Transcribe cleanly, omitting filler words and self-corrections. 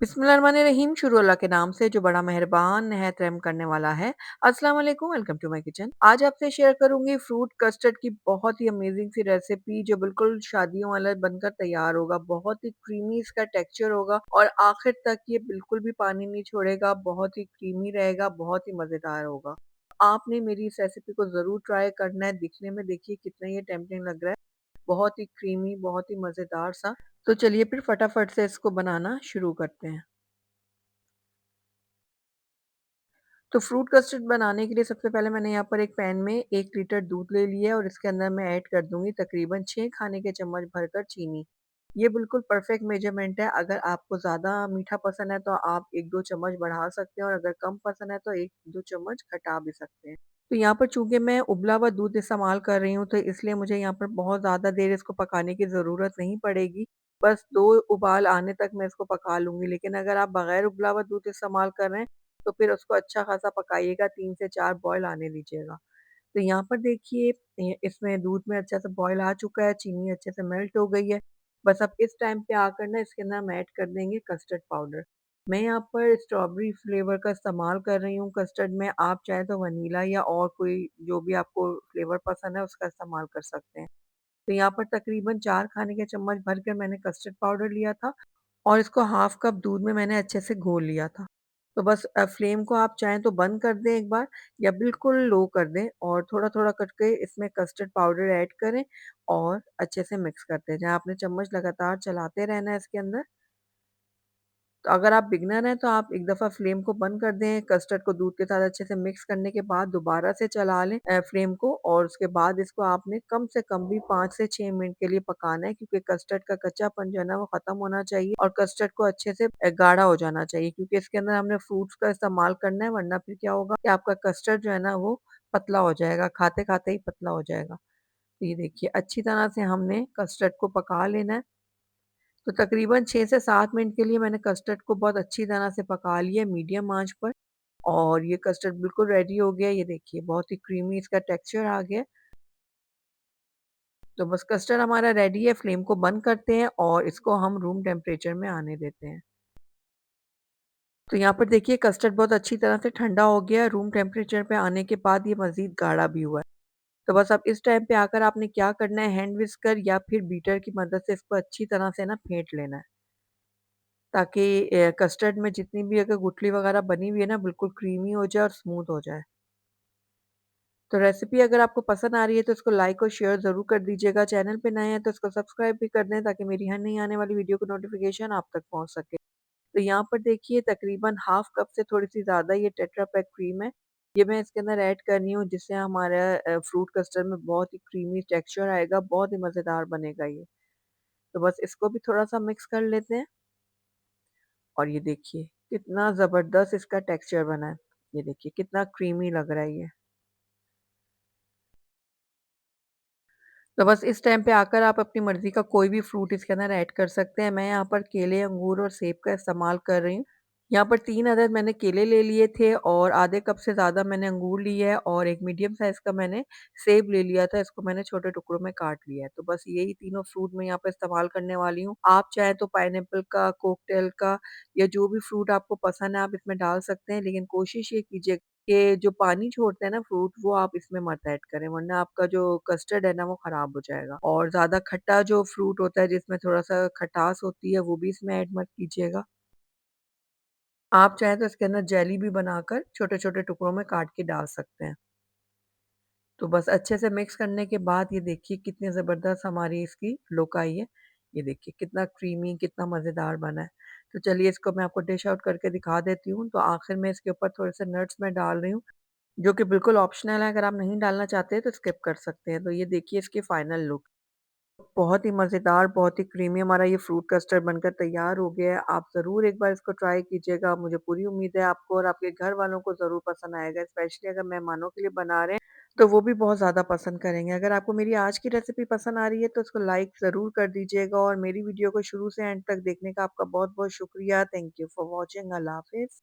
बिस्मिल्लाहिर्रहमानिर्रहीम शुरू अल्लाह के नाम से जो बड़ा मेहरबान निहायत रहम करने वाला है। अस्सलाम वालेकुम, वेलकम टू माय किचन। आज आपसे शेयर करूंगी फ्रूट कस्टर्ड की बहुत ही अमेजिंग सी रेसिपी जो बिल्कुल शादियों वाला बनकर तैयार होगा। बहुत ही क्रीमी इसका टेक्सचर होगा और आखिर तक ये बिल्कुल भी पानी नहीं छोड़ेगा। बहुत ही क्रीमी रहेगा, बहुत ही मजेदार होगा। आपने मेरी इस रेसिपी को जरूर ट्राई करना है। दिखने में देखिए कितना ये टेम्पटिंग लग रहा है। बहुत ही क्रीमी, बहुत ही मजेदार सा। तो चलिए फिर फटाफट से इसको बनाना शुरू करते हैं। तो फ्रूट कस्टर्ड बनाने के लिए सबसे पहले मैंने यहाँ पर एक पैन में 1 लीटर दूध ले लिया है और इसके अंदर मैं ऐड कर दूंगी तकरीबन 6 खाने के चम्मच भरकर चीनी। ये बिल्कुल परफेक्ट मेजरमेंट है। अगर आपको ज़्यादा मीठा पसंद है तो आप 1-2 चम्मच बढ़ा सकते हैं और अगर कम पसंद है तो 1-2 चम्मच घटा भी सकते हैं। तो यहाँ पर चूंकि मैं उबला हुआ दूध इस्तेमाल कर रही हूँ तो इसलिए मुझे यहाँ पर बहुत ज़्यादा देर इसको पकाने की ज़रूरत नहीं पड़ेगी। बस 2 उबाल आने तक मैं इसको पका लूंगी। लेकिन अगर आप बगैर उबला हुआ दूध इस्तेमाल कर रहे हैं तो फिर उसको अच्छा खासा पकाइएगा, 3 से 4 बॉयल आने दीजिएगा। तो यहाँ पर देखिए इसमें दूध में अच्छा सा बॉयल आ चुका है, चीनी अच्छे से मेल्ट हो गई है। बस अब इस टाइम पे आकर ना इसके अंदर हम ऐड कर देंगे कस्टर्ड पाउडर। मैं यहाँ पर स्ट्रॉबेरी फ्लेवर का इस्तेमाल कर रही हूँ कस्टर्ड में, आप चाहे तो वनीला या और कोई जो भी आपको फ्लेवर पसंद है उसका इस्तेमाल कर सकते हैं। तो यहाँ पर तकरीबन 4 खाने के चम्मच भर के मैंने कस्टर्ड पाउडर लिया था और इसको हाफ कप दूध में मैंने अच्छे से घोल लिया था। तो बस फ्लेम को आप चाहें तो बंद कर दें एक बार या बिल्कुल लो कर दें और थोड़ा-थोड़ा करके इसमें कस्टर्ड पाउडर ऐड करें और अच्छे से मिक्स करते जाएँ। आपने चम्मच लगातार चलाते रहना है इसके अंदर। तो अगर आप बिगिनर हैं तो आप एक दफ़ा फ्लेम को बंद कर दें, कस्टर्ड को दूध के साथ अच्छे से मिक्स करने के बाद दोबारा से चला लें फ्लेम को और उसके बाद इसको आपने कम से कम भी 5 से 6 मिनट के लिए पकाना है क्योंकि कस्टर्ड का कच्चापन जो है ना वो ख़त्म होना चाहिए और कस्टर्ड को अच्छे से गाढ़ा हो जाना चाहिए क्योंकि इसके अंदर हमने फ्रूट्स का इस्तेमाल करना है वरना फिर क्या होगा कि आपका कस्टर्ड जो है ना वो पतला हो जाएगा, खाते-खाते ही पतला हो जाएगा। तो ये देखिए अच्छी तरह से हमने कस्टर्ड को पका लेना है। तो तकरीबन 6 से 7 मिनट के लिए मैंने कस्टर्ड को बहुत अच्छी तरह से पका लिया मीडियम आंच पर और ये कस्टर्ड बिल्कुल रेडी हो गया। ये देखिए बहुत ही क्रीमी इसका टेक्सचर आ गया। तो बस कस्टर्ड हमारा रेडी है, फ्लेम को बंद करते हैं और इसको हम रूम टेम्परेचर में आने देते हैं। तो यहाँ पर देखिए कस्टर्ड बहुत अच्छी तरह से ठंडा हो गया। रूम टेम्परेचर पे आने के बाद ये मज़ीद गाढ़ा भी हुआ है। तो बस अब इस टाइम पे आकर आपने क्या करना है, हैंड विस्कर या फिर बीटर की मदद से इसको अच्छी तरह से ना फेंट लेना है। ताकि कस्टर्ड में जितनी भी अगर गुठली वगैरह बनी हुई है ना बिल्कुल क्रीमी हो जाए और स्मूथ हो जाए। तो रेसिपी अगर आपको पसंद आ रही है तो इसको लाइक और शेयर ज़रूर कर दीजिएगा। चैनल पे नए हैं तो इसको सब्सक्राइब भी कर दें ताकि मेरी हर नई आने वाली वीडियो की नोटिफिकेशन आप तक पहुँच सके। तो यहाँ पर देखिए तकरीबन हाफ कप से थोड़ी-सी ज़्यादा ये टेट्रा पैक क्रीम है। ये मैं इसके अंदर ऐड कर रही हूँ जिससे हमारा फ्रूट कस्टर्ड में बहुत ही क्रीमी टेक्सचर आएगा, बहुत ही मज़ेदार बनेगा ये। तो बस इसको भी थोड़ा-सा मिक्स कर लेते हैं। और ये देखिए कितना ज़बरदस्त इसका टेक्सचर बना है। ये देखिए कितना क्रीमी लग रहा है ये। तो बस इस टाइम पे आकर आप अपनी मर्ज़ी का कोई भी फ्रूट इसके अंदर ऐड कर सकते हैं। मैं यहाँ पर केले, अंगूर और सेब का इस्तेमाल कर रही हूँ। यहाँ पर 3 अदद मैंने केले ले लिए थे और आधे कप से ज़्यादा मैंने अंगूर लिए है और एक मीडियम साइज़ का मैंने सेब ले लिया था, इसको मैंने छोटे टुकड़ों में काट लिया है। तो बस यही तीनों फ्रूट मैं यहाँ पे इस्तेमाल करने वाली हूँ। आप चाहें तो पाइनएप्पल का, कॉकटेल का या जो भी फ्रूट आपको पसंद है आप इसमें डाल सकते हैं, लेकिन कोशिश ये कीजिए कि जो पानी छोड़ते हैं ना फ्रूट वो आप इसमें मत ऐड करें वरना आपका जो कस्टर्ड है ना वो ख़राब हो जाएगा। और ज़्यादा खट्टा जो फ्रूट होता है जिसमें थोड़ा-सा खटास होती है वो भी इसमें ऐड मत कीजिएगा। आप चाहें तो इसके अंदर जेली भी बनाकर छोटे-छोटे टुकड़ों में काट के डाल सकते हैं। तो बस अच्छे से मिक्स करने के बाद ये देखिए कितनी ज़बरदस्त हमारी इसकी लुक आई है। ये देखिए कितना क्रीमी, कितना मज़ेदार बना है। तो चलिए इसको मैं आपको डिश आउट करके दिखा देती हूँ। तो आखिर में इसके ऊपर थोड़े से नट्स मैं डाल रही हूँ, जो कि बिल्कुल ऑप्शनल है। अगर आप नहीं डालना चाहते तो स्किप कर सकते हैं। तो ये देखिए इसकी फाइनल लुक। बहुत ही मज़ेदार, बहुत ही क्रीमी हमारा ये फ्रूट कस्टर्ड बनकर तैयार हो गया है। आप ज़रूर एक बार इसको ट्राई कीजिएगा। मुझे पूरी उम्मीद है आपको और आपके घर वालों को ज़रूर पसंद आएगा, स्पेशली अगर मेहमानों के लिए बना रहे हैं, तो वो भी बहुत ज़्यादा पसंद करेंगे। अगर आपको मेरी आज की रेसिपी पसंद आ रही है, तो उसको लाइक ज़रूर कर दीजिएगा और मेरी वीडियो को शुरू से एंड तक देखने का आपका बहुत-बहुत शुक्रिया। Thank you for watching. अल्लाह हाफ़िज़।